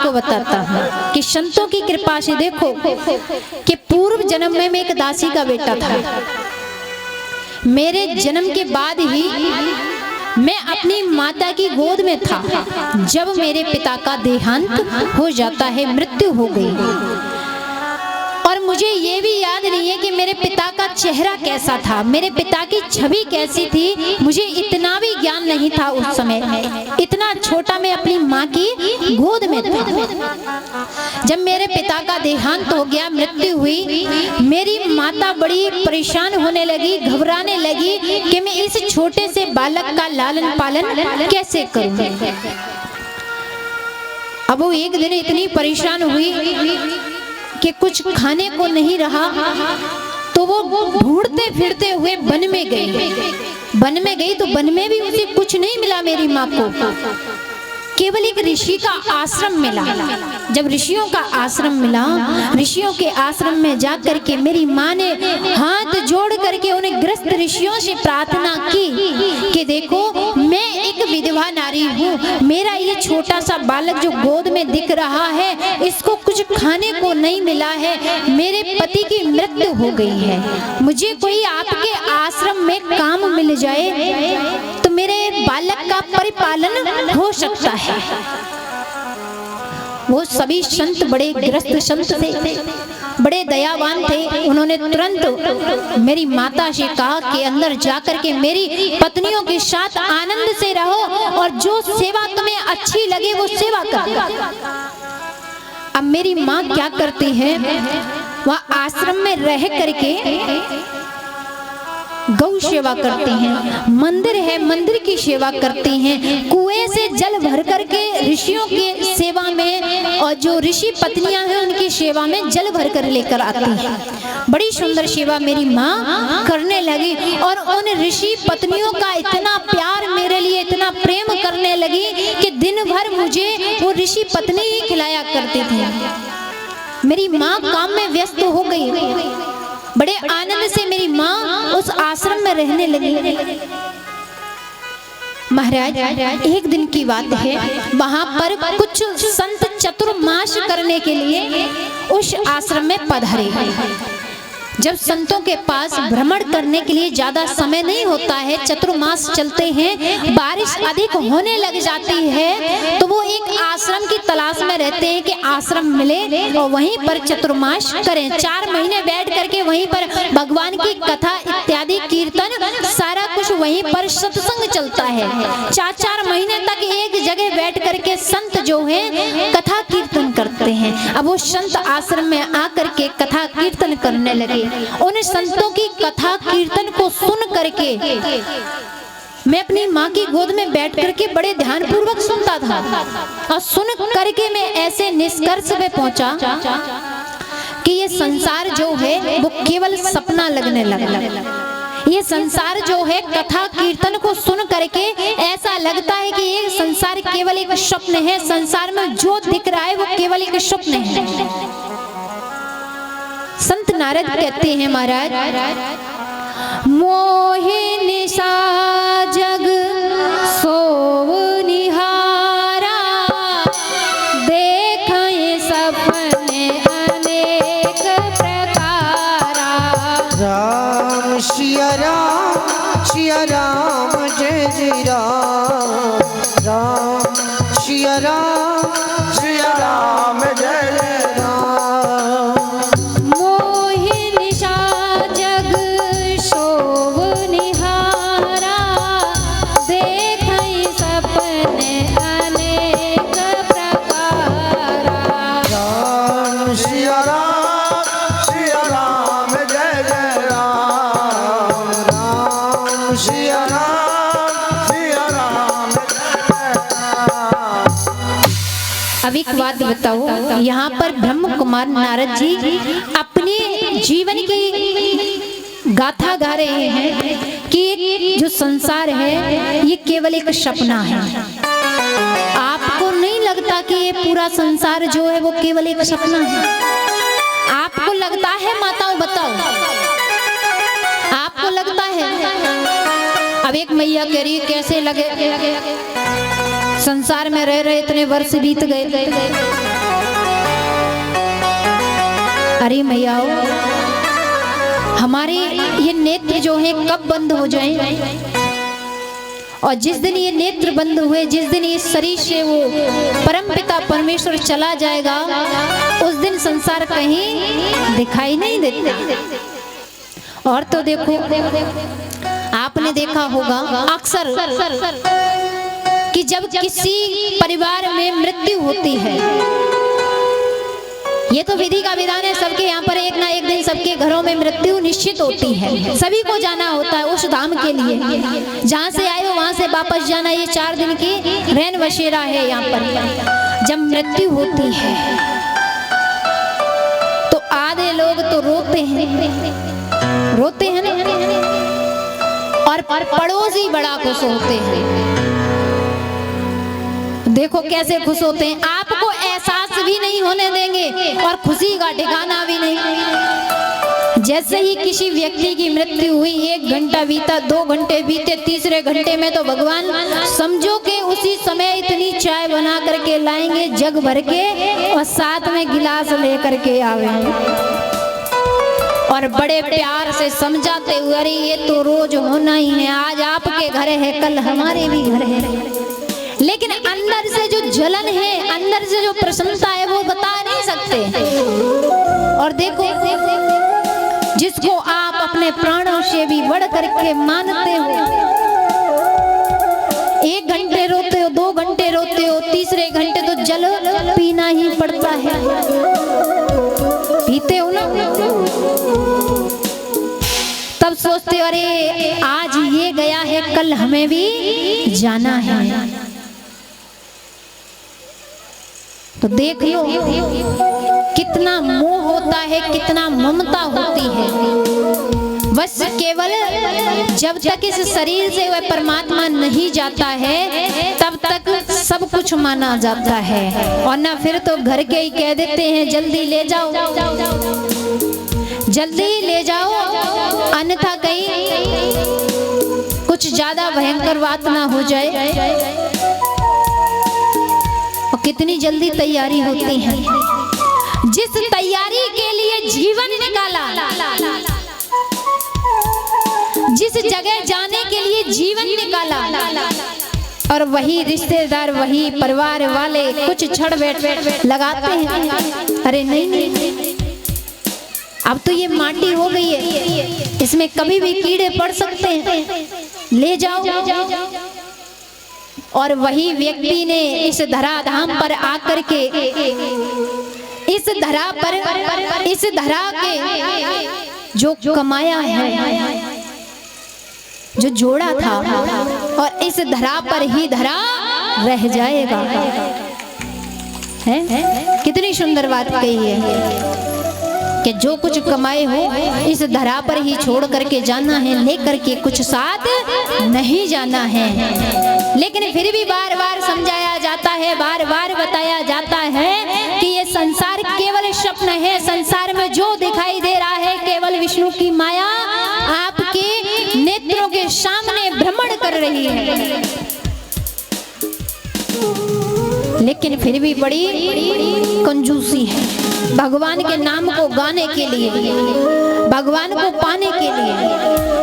आपको बताता हूँ कि संतों की कृपा से देखो कि पूर्व जन्म में मैं एक दासी का बेटा था। मेरे जन्म के बाद ही मैं अपनी माता की गोद में था जब मेरे पिता का देहांत हो जाता है, मृत्यु हो गई। और मुझे ये भी याद नहीं है कि मेरे पिता का चेहरा कैसा था, मेरे पिता की छवि कैसी थी, मुझे इतना भी ज्ञान नहीं था उस समय। इतना छोटा मैं अपनी माँ की गोद में था। जब मेरे पिता का देहांत हो गया, मृत्यु हुई, मेरी माता बड़ी परेशान होने लगी, घबराने लगी कि मैं इस छोटे से बालक का लालन पालन कैसे करूं। अब वो एक दिन इतनी परेशान हुई कि कुछ खाने को नहीं रहा, तो वो ढूंढते फिरते हुए वन में गई। वन में गई तो वन में भी उसे कुछ नहीं मिला मेरी माँ को, केवल एक ऋषि का आश्रम मिला। जब ऋषियों का आश्रम मिला, ऋषियों के आश्रम में जा करके मेरी माँ ने हाथ जोड़ करके उन्हें ग्रस्त ऋषियों से प्रार्थना की कि देखो मैं एक विधवा नारी हूँ, मेरा ये छोटा सा बालक जो गोद में दिख रहा है इसको कुछ खाने को नहीं मिला है, मेरे पति की मृत्यु हो गई है, मुझे कोई आपके आश्रम में काम मिल जाए तो मेरे बालक का परिपालन हो सकता है। वो सभी संत बड़े ग्रस्त संत थे, बड़े दयावान थे। उन्होंने तुरंत मेरी माता से कहा कि अंदर जाकर के मेरी पत्नियों के साथ आनंद से रहो और जो सेवा तुम्हें अच्छी लगे वो सेवा करो। अब मेरी माँ क्या करती है, वह आश्रम में रह करके गौ सेवा करती हैं, मंदिर है मंदिर की सेवा करती हैं, कुएं से जल भर करके ऋषियों की सेवा में और जो ऋषि पत्नियां हैं उनकी सेवा में जल भर कर लेकर आती हैं। बड़ी सुंदर सेवा मेरी माँ करने लगी और उन ऋषि पत्नियों का इतना प्यार मेरे लिए, इतना प्रेम करने लगी कि दिन भर मुझे वो ऋषि पत्नी ही खिलाया करती थी। मेरी माँ काम में व्यस्त हो गई, बड़े आनंद से मेरी माँ उस आश्रम में रहने लगी। महाराज एक दिन की बात है, वहां पर कुछ संत चतुर्मास करने के लिए उस आश्रम में पधारे। जब संतों के पास भ्रमण करने के लिए ज्यादा समय नहीं होता है, चतुर्मास चलते हैं, बारिश अधिक होने लग जाती है, तो वो एक आश्रम की तलाश में रहते हैं कि आश्रम मिले और वहीं पर चतुर्मास करें। 4 महीने बैठ करके वहीं पर भगवान की कथा इत्यादि कीर्तन सारा कुछ वहीं पर सत्संग चलता है। 4 महीने तक एक जगह बैठ करके संत जो है कथा कीर्तन करते हैं। अब वो संत आश्रम में आकर के कथा कीर्तन करने लगे। उन संतों की कथा कीर्तन को सुन करके मैं अपनी माँ की गोद में बैठ करके बड़े ध्यान पूर्वक सुनता था और सुन करके मैं ऐसे निष्कर्ष पे पहुंचा कि ये संसार जो है वो केवल सपना लगने लगा। ये संसार जो है कथा कीर्तन को सुन करके ऐसा लगता है कि ये संसार केवल एक स्वप्न है, संसार में जो दिख रहा है वो केवल एक स्वप्न है। संत नारद कहते हैं महाराज, मोहि निशा जग सोव निहारा, देखें सपने अनेक प्रकारा। राम सिया राम जय जय राम, राम सिया राम जय जय राम। मोहि निशा जग सोव निहारा, देखें सपने अनेक प्रकारा। राम सिया राम जय जय राम, राम सिया राम जय जय राम। अब एक बात बताओ, यहाँ पर ब्रह्म कुमार नारद जी अपने जीवन की गाथा गा रहे हैं कि जो संसार है ये केवल एक सपना है। आपको नहीं लगता कि ये पूरा संसार जो है वो केवल एक सपना है? आपको लगता है माताओं, बताओ आपको लगता है? अब एक मैया कह रही कैसे लगे, संसार में रह रहे इतने वर्ष बीत गए, अरे मैया हमारे ये नेत्र जो है कब बंद हो जाएं? और जिस दिन ये नेत्र बंद हुए, जिस दिन इस शरीर से वो परमपिता परमेश्वर चला जाएगा, उस दिन संसार कहीं दिखाई नहीं देता। और तो देखो, आपने देखा होगा अक्सर कि जब किसी परिवार में मृत्यु होती है, ये तो विधि का विधान है, सबके यहाँ पर एक ना एक दिन सबके घरों में मृत्यु निश्चित होती है। सभी को जाना होता है उस धाम के लिए, जहाँ से आए हो वहाँ से वापस जाना। ये 4 दिन की रैन बसेरा है यहाँ पर। जब मृत्यु होती है तो आधे लोग तो रोते हैं ना, और पड़ोसी बड़ा खुश होते हैं। देखो कैसे खुश होते हैं, आपको एहसास भी नहीं होने देंगे और खुशी का ठिकाना भी नहीं। जैसे ही किसी व्यक्ति की मृत्यु हुई, 1 घंटा बीता, 2 घंटे बीते, तीसरे घंटे में तो भगवान समझो कि उसी समय इतनी चाय बना करके लाएंगे जग भर के, और साथ में गिलास लेकर के आवेंगे और बड़े प्यार से समझाते हुए, अरे ये तो रोज होना ही है, आज आपके घर है कल हमारे भी घर है। लेकिन अंदर से जो जलन है, अंदर से जो प्रसन्नता है, वो बता नहीं सकते। और देखो, जिसको आप अपने प्राणों से भी बढ़ करके मानते हो, 1 घंटे रोते हो, 2 घंटे रोते हो, तीसरे घंटे तो जल पीना ही पड़ता है। पीते हो ना, तब सोचते हो अरे आज ये गया है कल हमें भी जाना है। तो देख लो कितना मोह होता है, कितना ममता होती है। बस केवल जब तक इस शरीर से वह परमात्मा नहीं जाता है, तब तक सब कुछ माना जाता है। और ना फिर तो घर के ही कह देते हैं जल्दी ले जाओ, जल्दी ले जाओ, अन्यथा कहीं कुछ ज्यादा भयंकर बात ना हो जाए। और कितनी जल्दी तैयारी होती है। जिस तैयारी के लिए जीवन निकाला, जिस जगह जाने के लिए जीवन निकाला, और वही रिश्तेदार, वही परिवार वाले कुछ छड़ बैठ लगाते हैं, अरे नहीं, अब तो ये माटी हो गई है, इसमें कभी भी कीड़े पड़ सकते हैं, ले जाओ। और वही व्यक्ति ने इस धराधाम पर आकर के, इस धरा के जो कमाया है, जो जोड़ा था, और इस धरा पर ही धरा रह जाएगा। है कितनी सुंदर बात कही है कि जो कुछ कमाए हो इस धरा पर ही छोड़ करके जाना है, लेकर के कुछ साथ नहीं जाना है। लेकिन फिर भी बार बार समझाया जाता है, बार बार बताया जाता है कि ये संसार केवल स्वप्न है। संसार में जो दिखाई दे रहा है केवल विष्णु की माया आपके नेत्रों के सामने भ्रमण कर रही है। लेकिन फिर भी बड़ी कंजूसी है। भगवान के नाम को गाने के लिए, भगवान को पाने के लिए।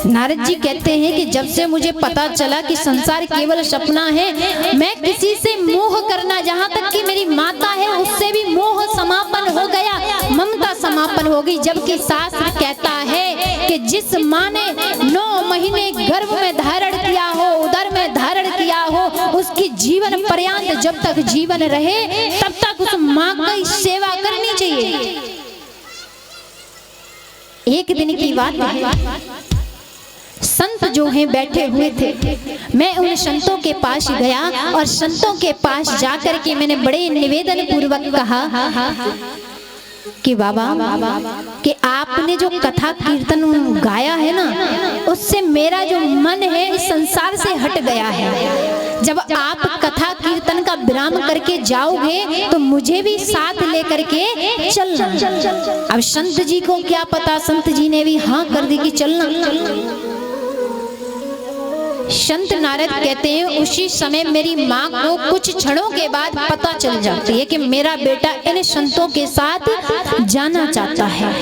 नारद जी कहते हैं कि जब से मुझे पता चला कि संसार केवल सपना है, मैं किसी से मोह करना, जहाँ तक कि मेरी माता है उससे भी मोह समापन हो गया, ममता समापन हो गई। जबकि शास्त्र कहता है कि जिस माँ ने 9 महीने गर्भ में धारण किया हो, उदर में धारण किया हो, उसकी जीवन पर्यंत जब तक जीवन रहे तब तक उस माँ की सेवा करनी चाहिए। एक दिन की बात है, संत जो हैं बैठे हुए थे, मैं उन संतों के पास गया और संतों के पास जाकर के मैंने बड़े निवेदन पूर्वक कहा कि बाबा कि आपने जो कथा कीर्तन गाया है ना, उससे मेरा जो मन है इस संसार से हट गया है। जब आप कथा कीर्तन का विराम करके जाओगे तो मुझे भी साथ लेकर के चलना। अब संत जी को क्या पता, संत जी ने भी हाँ कर दी कि चलना। संत नारद कहते हैं उसी समय मेरी माँ को कुछ क्षणों के बाद पता चल जाती है कि मेरा बेटा इन संतों के साथ जाना चाहता है।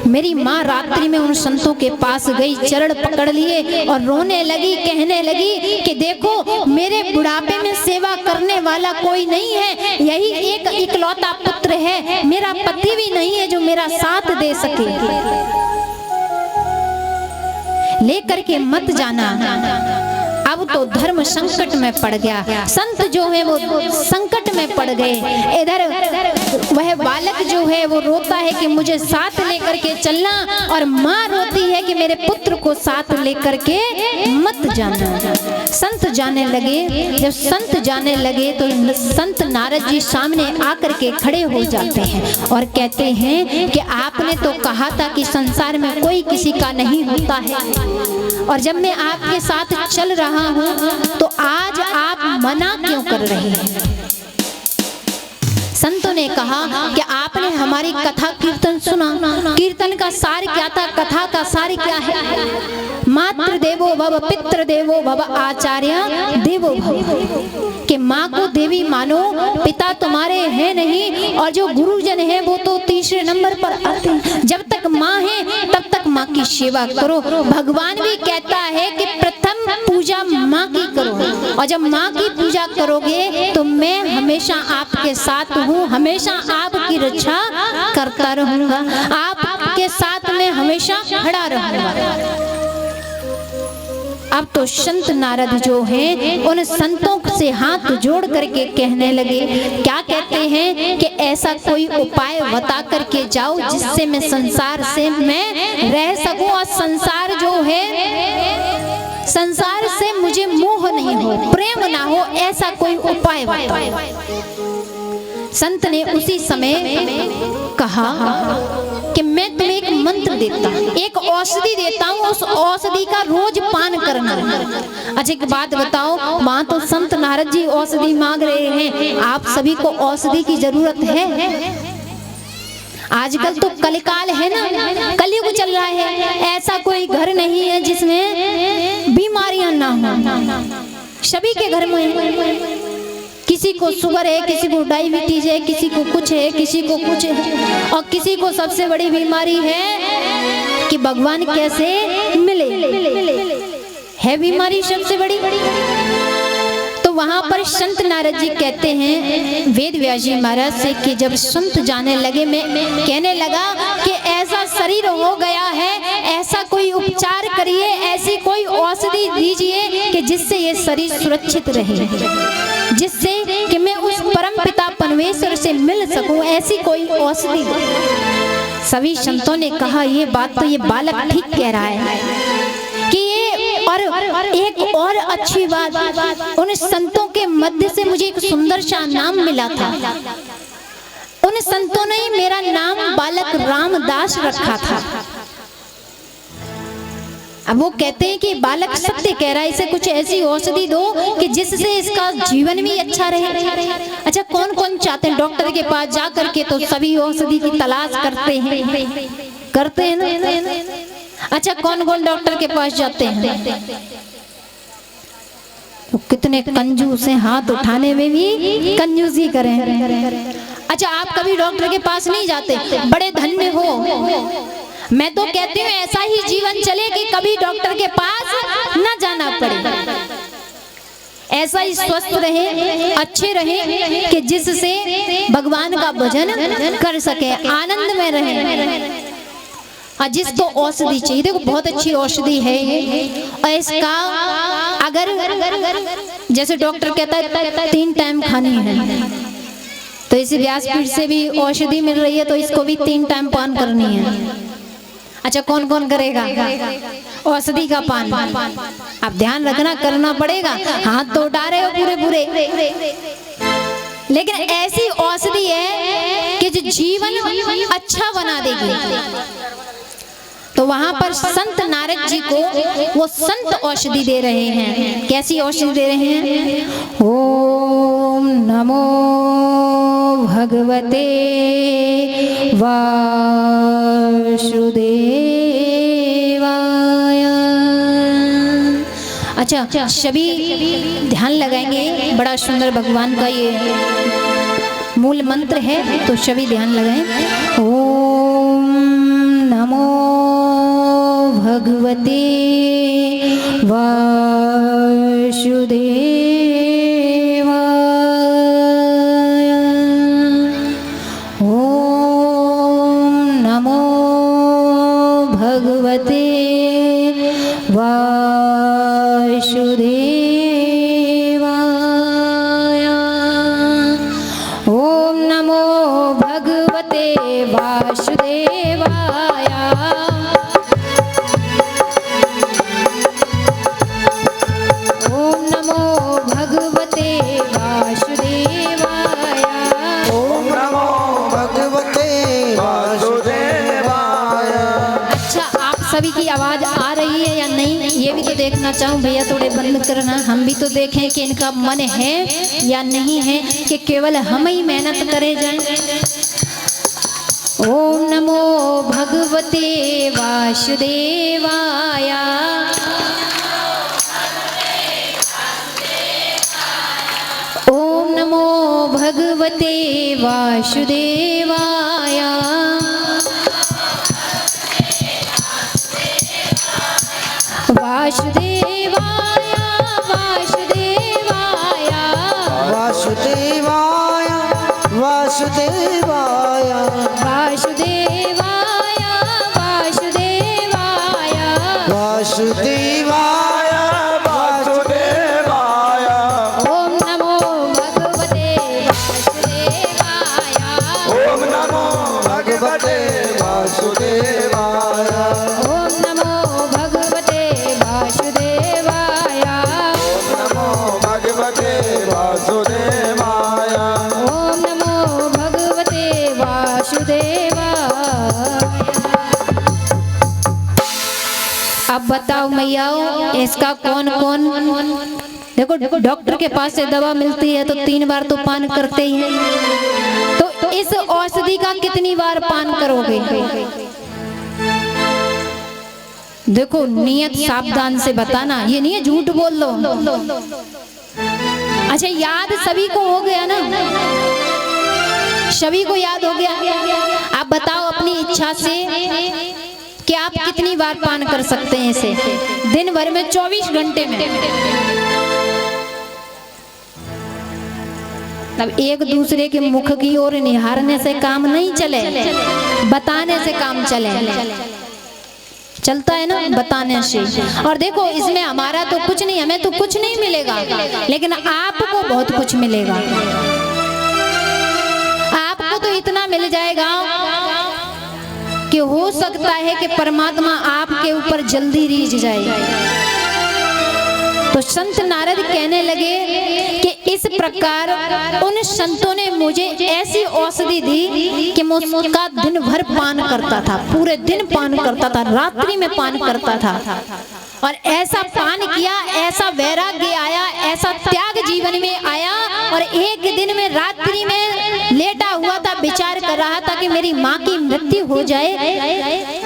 मेरी माँ रात्रि में उन संतों के पास गई, चरण पकड़ लिए और रोने लगी, कहने लगी कि देखो मेरे बुढ़ापे में सेवा करने वाला कोई नहीं है, यही एक इकलौता पुत्र है, मेरा पति भी नहीं है जो मेरा साथ दे सके, लेकर के मत जाना। अब तो धर्म संकट में पड़ गया, संत जो है वो संकट में पड़ गए। इधर वह बालक जो है वो रोता है कि मुझे साथ लेकर के चलना, और माँ रोती है कि मेरे पुत्र को साथ लेकर के मत जाना। संत जाने लगे, जब संत जाने लगे तो संत नारद जी सामने आकर के खड़े हो जाते हैं और कहते हैं कि आपने तो कहा था कि संसार में कोई किसी का नहीं होता है, और जब मैं आपके साथ चल रहा हूं तो आज आप मना क्यों कर रहे हैं? संतों ने कहा कि आपने हमारी कथा कीर्तन सुना, कीर्तन का सार क्या था, कथा का सार क्या है? मातृ देवो भव, पितृ देवो भव, आचार्य देवो भव, कि माँ को देवी मानो, पिता तुम्हारे हैं नहीं, और जो गुरुजन है वो तो तीसरे नंबर पर आते हैं। जब तक माँ है तब तक माँ की सेवा करो। भगवान भी कहता है कि प्रथम पूजा माँ की करो, और जब माँ की पूजा करोगे तो मैं हमेशा आपके साथ हूँ, हमेशा आपकी रक्षा करता रहूंगा, आपके साथ मैं हमेशा खड़ा रहूंगा। अब तो संत नारद जो हैं उन संतों से हाथ जोड़ करके कहने लगे, क्या कहते हैं कि ऐसा कोई उपाय बता करके जाओ जिससे मैं संसार से मैं रह सकूं, और संसार जो है, संसार से मुझे मोह नहीं हो, प्रेम ना हो, ऐसा कोई उपाय बताओ। संत ने उसी समय कहा कि मैं तुम्हें एक मंत्र देता हूँ, एक औषधि देता हूँ, उस औषधि का रोज पान करना। अच्छा एक बात बताओ, वहां तो संत नारद जी औषधि मांग रहे हैं, आप सभी को औषधि की जरूरत है? आजकल तो कलिकाल है ना, कलयुग चल रहा है, ऐसा कोई घर नहीं है जिसमें बीमारियां ना हो, सभी के घर में किसी को शुगर है, किसी को डायबिटीज है, किसी को कुछ है, किसी को कुछ है, और किसी को सबसे बड़ी बीमारी है कि भगवान कैसे मिले, है बीमारी सबसे बड़ी। तो वहां पर संत नारद जी कहते हैं वेद व्यास जी महाराज से कि जब संत जाने लगे, मैं कहने लगा कि ऐसा शरीर हो गया है, ऐसा कोई उपचार करिए, ऐसी कोई औषधि दीजिए कि जिससे ये शरीर सुरक्षित रहे, जिससे कि मैं उस परम पिता परमेश्वर से मिल सकूं, ऐसी कोई औषधि। सभी संतों ने कहा ये बात तो ये बालक ठीक कह रहा है कि ये, और एक और अच्छी बात, उन संतों के मध्य से मुझे एक सुंदर सा नाम मिला था। उन संतों ने मेरा नाम बालक रामदास रखा था। अब वो कहते हैं कि बालक सत्य कह रहा है, इसे कुछ ऐसी औषधि दो कि जिससे इसका जीवन भी अच्छा रहे। अच्छा कौन कौन चाहते हैं डॉक्टर के पास जा करके, तो सभी औषधि की तलाश करते हैं ना। अच्छा कौन कौन डॉक्टर के पास जाते हैं? तो कितने कंजूस हैं, हाथ उठाने में भी कंजूसी करें। अच्छा आप कभी डॉक्टर के पास नहीं जाते, बड़े धन्य हो। मैं तो कहती हूँ ऐसा ही जीवन चले कि कभी डॉक्टर के पास न जाना पड़े, ऐसा ही स्वस्थ रहे, अच्छे रहे कि जिससे भगवान का भजन कर सके, आनंद में रहे। जिसको औषधि चाहिए, देखो बहुत अच्छी औषधि है और इसका अगर जैसे डॉक्टर कहता है 3 टाइम खानी है, तो इस व्यासपीठ से भी औषधि मिल रही है, तो इसको भी 3 टाइम पान करनी है। अच्छा कौन कौन करेगा औषधि का पान? आप ध्यान रखना, करना पड़ेगा। हाथ तो उठा रहे हो पूरे पूरे, लेकिन ऐसी औषधि है कि जो जीवन अच्छा बना देगी। तो वहां पर संत नारद जी को वो संत औषधि दे रहे हैं। कैसी औषधि दे रहे हैं? ओम नमो भगवते वासुदेवाय। अच्छा, सभी ध्यान लगाएंगे। बड़ा सुंदर भगवान का ये मूल मंत्र है, तो सभी ध्यान लगाएं। ओम नमो भगवते वासुदेवाय। ओम नमो भगवते वासुदेवाय। ओम नमो भगवते वासुदेवाय। ओम नमो भगवते वासुदेवाय। ओम नमो भगवते वासुदेवाय। अच्छा, आप सभी की आवाज आ रही है या नहीं, ये भी तो देखना चाहूँ भैया, थोड़े बंद करना, हम भी तो देखें कि इनका मन है या नहीं है, कि केवल हम ही मेहनत करे जाएं। ओम नमो भगवते वासुदेवाय। ओम नमो भगवते वासुदेवाय। वासुदेवाय वासुदेवाय। वासुदेवाय वासुदेवाय। वासुदेवाय वासुदेवाय। वासुदेवाय वासुदेवाय। ओम नमो भगवते वासुदेवाय। ओम नमो भगवते वासुदेवाय। ओम नमो भगवते वासुदेवाय। ओम नमो भगवते वासुदेवाय। ओम नमो भगवते वासुदेवाय। अब बताओ मैयाओ, इसका कौन कौन, देखो डॉक्टर के पास से दवा मिलती है तो 3 बार तो पान करते ही हैं, तो इस औषधि का कितनी बार पान करोगे? देखो नियत सावधान से बताना, ये नहीं है झूठ बोल लो। अच्छा, याद सभी को हो गया ना? सभी को याद हो गया? आप बताओ अपनी इच्छा से कि आप कितनी बार पान कर सकते हैं इसे दिन भर में, 24 घंटे में। तब एक दूसरे के मुख की ओर निहारने से काम नहीं चले, बताने से काम चले, चलता है ना, बताने से। और देखो इसमें हमारा तो कुछ नहीं, हमें तो कुछ नहीं मिलेगा, लेकिन आपको बहुत कुछ मिलेगा। आपको तो इतना मिल जाएगा कि हो सकता है कि परमात्मा आपके ऊपर जल्दी रीझ जाए। तो संत नारद कहने लगे कि इस प्रकार उन संतों ने मुझे ऐसी औषधि दी कि मैं उसका दिन भर पान करता था, पूरे दिन पान करता था, रात्रि में पान करता था। और ऐसा पान किया, ऐसा वैराग्य आया, ऐसा त्याग जीवन में आया। और एक दिन में रात्रि में लेटा हुआ था, विचार कर रहा था कि मेरी माँ की मृत्यु हो जाए,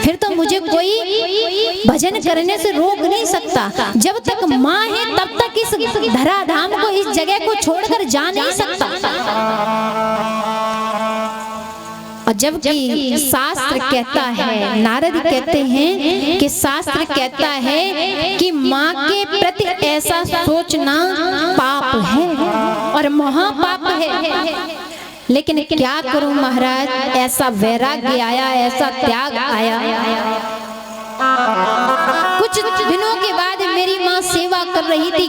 फिर तो मुझे कोई भजन करने से रोक नहीं सकता। जब तक माँ है तब तक इस धराधाम को, इस जगह को छोड़कर जा नहीं सकता। और जबकि शास्त्र कहता है, नारद कहते हैं कि शास्त्र कहता है कि माँ के प्रति ऐसा सोचना पाप है और महापाप है। लेकिन क्या करूं महाराज, ऐसा वैराग्य आया, ऐसा त्याग आया। कुछ दिनों के बाद मेरी माँ सेवा कर रही थी,